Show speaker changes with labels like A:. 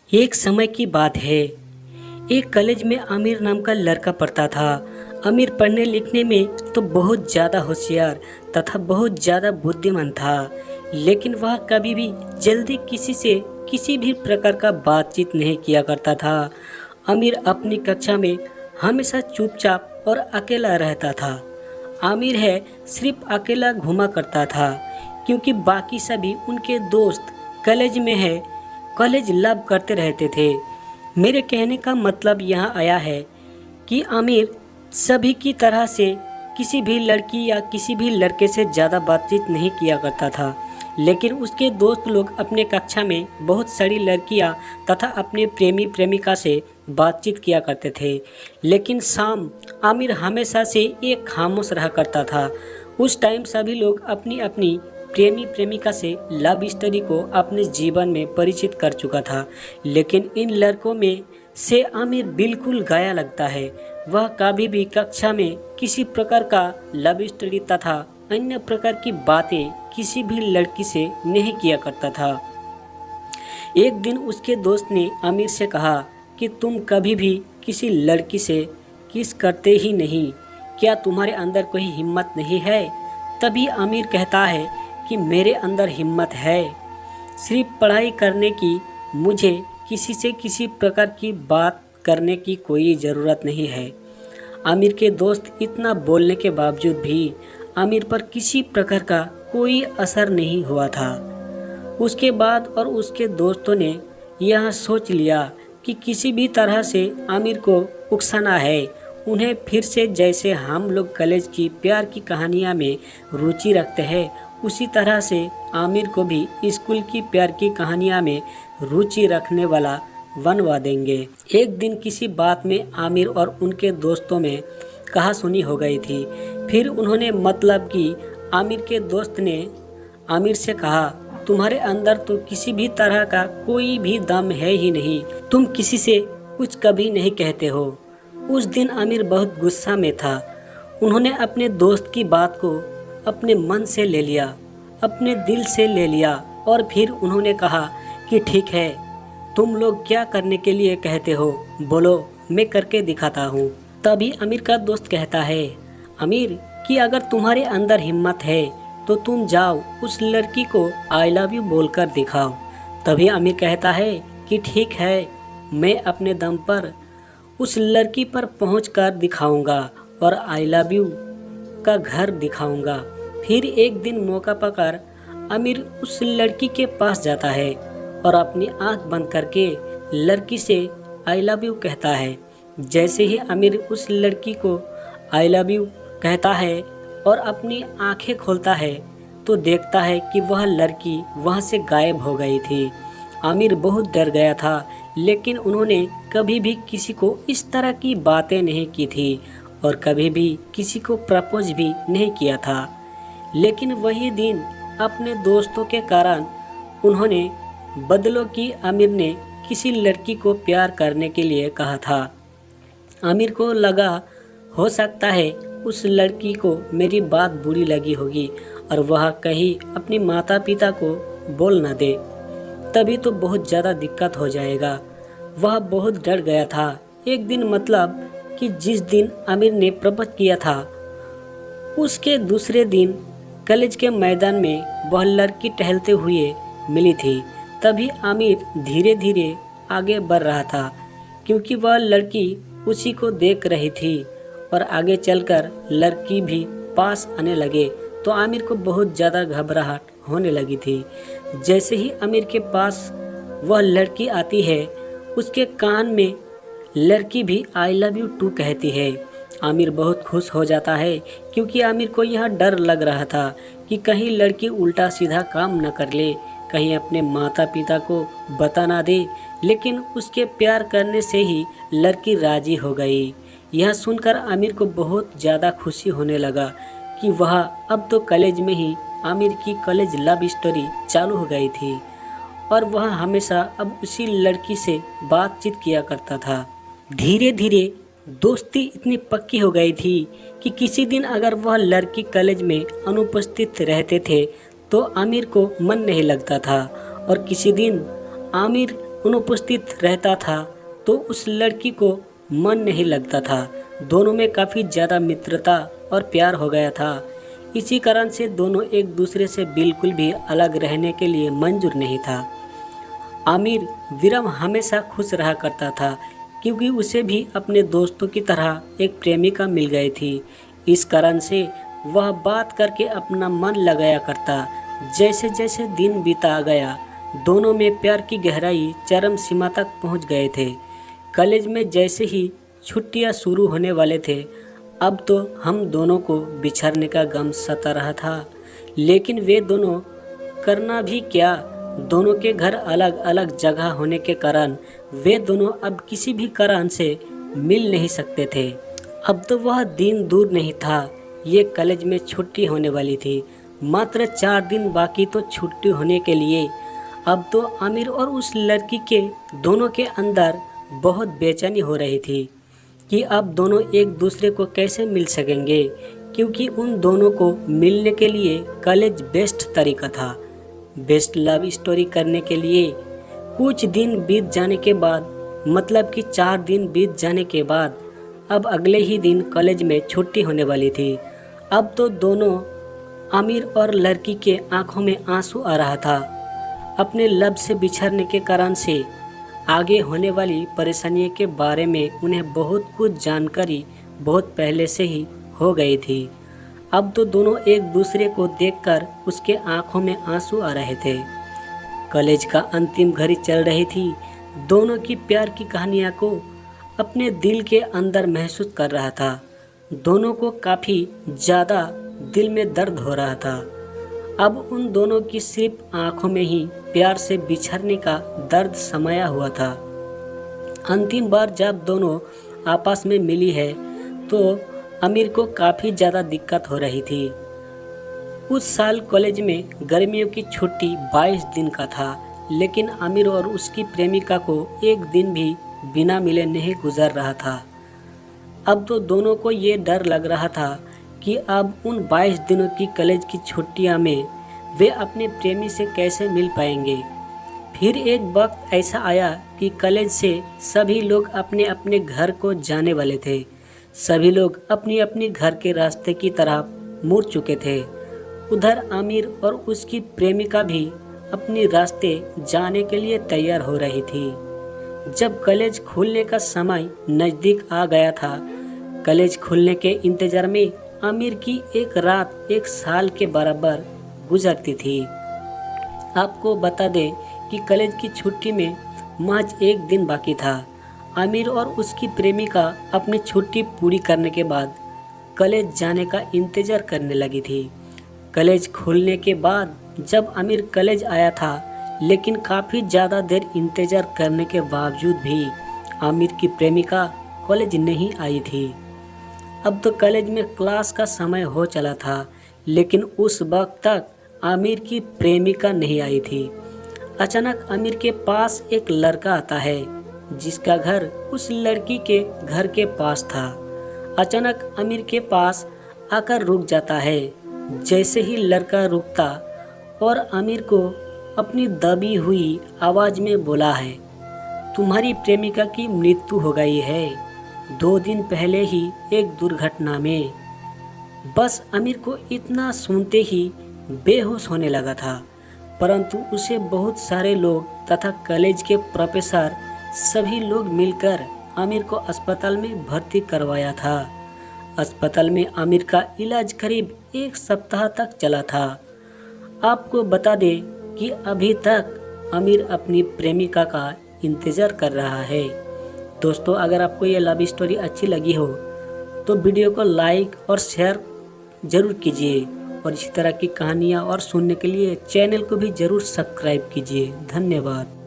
A: एक समय की बात है। एक कॉलेज में आमिर नाम का लड़का पढ़ता था। आमिर पढ़ने लिखने में तो बहुत ज़्यादा होशियार तथा बहुत ज़्यादा बुद्धिमान था, लेकिन वह कभी भी जल्दी किसी से किसी भी प्रकार का बातचीत नहीं किया करता था। आमिर अपनी कक्षा में हमेशा चुपचाप और अकेला रहता था। आमिर है सिर्फ अकेला घूमा करता था, क्योंकि बाकी सभी उनके दोस्त कॉलेज में है, कॉलेज लव करते रहते थे। मेरे कहने का मतलब यहाँ आया है कि आमिर सभी की तरह से किसी भी लड़की या किसी भी लड़के से ज़्यादा बातचीत नहीं किया करता था, लेकिन उसके दोस्त लोग अपने कक्षा में बहुत सारी लड़कियाँ तथा अपने प्रेमी प्रेमिका से बातचीत किया करते थे। लेकिन शाम आमिर हमेशा से एक खामोश रहा करता था। उस टाइम सभी लोग अपनी अपनी प्रेमी प्रेमिका से लव स्टोरी को अपने जीवन में परिचित कर चुका था, लेकिन इन लड़कों में से आमिर बिल्कुल गाया लगता है। वह कभी भी कक्षा में किसी प्रकार का लव स्टोरी तथा अन्य प्रकार की बातें किसी भी लड़की से नहीं किया करता था। एक दिन उसके दोस्त ने आमिर से कहा कि तुम कभी भी किसी लड़की से किस करते ही नहीं, क्या तुम्हारे अंदर कोई हिम्मत नहीं है? तभी आमिर कहता है कि मेरे अंदर हिम्मत है, सिर्फ पढ़ाई करने की। मुझे किसी से किसी प्रकार की बात करने की कोई ज़रूरत नहीं है। आमिर के दोस्त इतना बोलने के बावजूद भी आमिर पर किसी प्रकार का कोई असर नहीं हुआ था। उसके बाद और उसके दोस्तों ने यह सोच लिया कि किसी भी तरह से आमिर को उकसाना है। उन्हें फिर से जैसे हम लोग कॉलेज की प्यार की कहानियाँ में रुचि रखते हैं, उसी तरह से आमिर को भी स्कूल की प्यार की कहानियाँ में रुचि रखने वाला बनवा देंगे। एक दिन किसी बात में आमिर और उनके दोस्तों में कहासुनी हो गई थी। फिर उन्होंने मतलब कि आमिर के दोस्त ने आमिर से कहा, तुम्हारे अंदर तो किसी भी तरह का कोई भी दम है ही नहीं, तुम किसी से कुछ कभी नहीं कहते हो। उस दिन आमिर बहुत गुस्सा में था। उन्होंने अपने दोस्त की बात को अपने मन से ले लिया, अपने दिल से ले लिया, और फिर उन्होंने कहा कि ठीक है, तुम लोग क्या करने के लिए कहते हो, बोलो, मैं करके दिखाता हूँ। तभी आमिर का दोस्त कहता है, आमिर, कि अगर तुम्हारे अंदर हिम्मत है तो तुम जाओ उस लड़की को आई लव यू बोलकर दिखाओ। तभी आमिर कहता है कि ठीक है, मैं अपने दम पर उस लड़की पर पहुंचकर दिखाऊंगा और आई लव यू का घर दिखाऊंगा। फिर एक दिन मौका पाकर आमिर उस लड़की के पास जाता है और अपनी आंख बंद करके लड़की से आई लव यू कहता है। जैसे ही आमिर उस लड़की को आई लव यू कहता है और अपनी आंखें खोलता है तो देखता है कि वह लड़की वहां से गायब हो गई थी। आमिर बहुत डर गया था, लेकिन उन्होंने कभी भी किसी को इस तरह की बातें नहीं की थी और कभी भी किसी को प्रपोज भी नहीं किया था। लेकिन वही दिन अपने दोस्तों के कारण उन्होंने बदलो कि आमिर ने किसी लड़की को प्यार करने के लिए कहा था। आमिर को लगा हो सकता है उस लड़की को मेरी बात बुरी लगी होगी और वह कहीं अपनी माता पिता को बोल न दे, तभी तो बहुत ज़्यादा दिक्कत हो जाएगा। वह बहुत डर गया था। एक दिन मतलब कि जिस दिन आमिर ने प्रपोज किया था, उसके दूसरे दिन कॉलेज के मैदान में वह लड़की टहलते हुए मिली थी। तभी आमिर धीरे धीरे आगे बढ़ रहा था, क्योंकि वह लड़की उसी को देख रही थी और आगे चलकर लड़की भी पास आने लगे तो आमिर को बहुत ज़्यादा घबराहट होने लगी थी। जैसे ही आमिर के पास वह लड़की आती है, उसके कान में लड़की भी आई लव यू टू कहती है। आमिर बहुत खुश हो जाता है, क्योंकि आमिर को यह डर लग रहा था कि कहीं लड़की उल्टा सीधा काम न कर ले, कहीं अपने माता पिता को बता ना दे। लेकिन उसके प्यार करने से ही लड़की राजी हो गई। यह सुनकर आमिर को बहुत ज़्यादा खुशी होने लगा कि वह अब तो कॉलेज में ही आमिर की कॉलेज लव स्टोरी चालू हो गई थी और वह हमेशा अब उसी लड़की से बातचीत किया करता था। धीरे धीरे दोस्ती इतनी पक्की हो गई थी कि किसी दिन अगर वह लड़की कॉलेज में अनुपस्थित रहते थे तो आमिर को मन नहीं लगता था, और किसी दिन आमिर अनुपस्थित रहता था तो उस लड़की को मन नहीं लगता था। दोनों में काफ़ी ज़्यादा मित्रता और प्यार हो गया था। इसी कारण से दोनों एक दूसरे से बिल्कुल भी अलग रहने के लिए मंजूर नहीं था। आमिर विरम हमेशा खुश रहा करता था क्योंकि उसे भी अपने दोस्तों की तरह एक प्रेमिका मिल गई थी। इस कारण से वह बात करके अपना मन लगाया करता। जैसे जैसे दिन बीता गया दोनों में प्यार की गहराई चरम सीमा तक पहुंच गए थे। कॉलेज में जैसे ही छुट्टियां शुरू होने वाले थे अब तो हम दोनों को बिछड़ने का गम सता रहा था। लेकिन वे दोनों करना भी क्या, दोनों के घर अलग अलग जगह होने के कारण वे दोनों अब किसी भी कारण से मिल नहीं सकते थे। अब तो वह दिन दूर नहीं था, ये कॉलेज में छुट्टी होने वाली थी। मात्र 4 दिन बाकी तो छुट्टी होने के लिए। अब तो आमिर और उस लड़की के दोनों के अंदर बहुत बेचैनी हो रही थी कि अब दोनों एक दूसरे को कैसे मिल सकेंगे, क्योंकि उन दोनों को मिलने के लिए कॉलेज बेस्ट तरीका था। बेस्ट लव स्टोरी करने के लिए कुछ दिन बीत जाने के बाद, मतलब कि 4 दिन बीत जाने के बाद अब अगले ही दिन कॉलेज में छुट्टी होने वाली थी। अब तो दोनों आमिर और लड़की के आंखों में आंसू आ रहा था। अपने लब से बिछड़ने के कारण से आगे होने वाली परेशानियों के बारे में उन्हें बहुत कुछ जानकारी बहुत पहले से ही हो गई थी। अब तो दोनों एक दूसरे को देखकर उसके आंखों में आंसू आ रहे थे। कॉलेज का अंतिम घड़ी चल रही थी। दोनों की प्यार की कहानियाँ को अपने दिल के अंदर महसूस कर रहा था। दोनों को काफ़ी ज़्यादा दिल में दर्द हो रहा था। अब उन दोनों की सिर्फ आंखों में ही प्यार से बिछड़ने का दर्द समाया हुआ था। अंतिम बार जब दोनों आपस में मिली है तो आमिर को काफ़ी ज़्यादा दिक्कत हो रही थी। उस साल कॉलेज में गर्मियों की छुट्टी 22 दिन का था, लेकिन आमिर और उसकी प्रेमिका को एक दिन भी बिना मिले नहीं गुजर रहा था। अब तो दोनों को ये डर लग रहा था कि अब उन 22 दिनों की कॉलेज की छुट्टियां में वे अपने प्रेमी से कैसे मिल पाएंगे। फिर एक वक्त ऐसा आया कि कॉलेज से सभी लोग अपने अपने घर को जाने वाले थे। सभी लोग अपनी अपनी घर के रास्ते की तरफ मुड़ चुके थे। उधर आमिर और उसकी प्रेमिका भी अपने रास्ते जाने के लिए तैयार हो रही थी। जब कॉलेज खुलने का समय नज़दीक आ गया था, कॉलेज खुलने के इंतज़ार में आमिर की एक रात 1 साल के बराबर गुजरती थी। आपको बता दें कि कॉलेज की छुट्टी में महज 1 दिन बाकी था। आमिर और उसकी प्रेमिका अपनी छुट्टी पूरी करने के बाद कॉलेज जाने का इंतज़ार करने लगी थी। कॉलेज खुलने के बाद जब आमिर कॉलेज आया था, लेकिन काफ़ी ज़्यादा देर इंतज़ार करने के बावजूद भी आमिर की प्रेमिका कॉलेज नहीं आई थी। अब तो कॉलेज में क्लास का समय हो चला था, लेकिन उस वक्त तक आमिर की प्रेमिका नहीं आई थी। अचानक आमिर के पास एक लड़का आता है जिसका घर उस लड़की के घर के पास था। अचानक आमिर के पास आकर रुक जाता है। जैसे ही लड़का रुकता और आमिर को अपनी दबी हुई आवाज़ में बोला है, तुम्हारी प्रेमिका की मृत्यु हो गई है 2 दिन पहले ही एक दुर्घटना में। बस आमिर को इतना सुनते ही बेहोश होने लगा था, परंतु उसे बहुत सारे लोग तथा कॉलेज के प्रोफेसर सभी लोग मिलकर आमिर को अस्पताल में भर्ती करवाया था। अस्पताल में आमिर का इलाज करीब 1 सप्ताह तक चला था। आपको बता दें कि अभी तक आमिर अपनी प्रेमिका का इंतज़ार कर रहा है। दोस्तों, अगर आपको ये लव स्टोरी अच्छी लगी हो तो वीडियो को लाइक और शेयर ज़रूर कीजिए, और इसी तरह की कहानियाँ और सुनने के लिए चैनल को भी ज़रूर सब्सक्राइब कीजिए। धन्यवाद।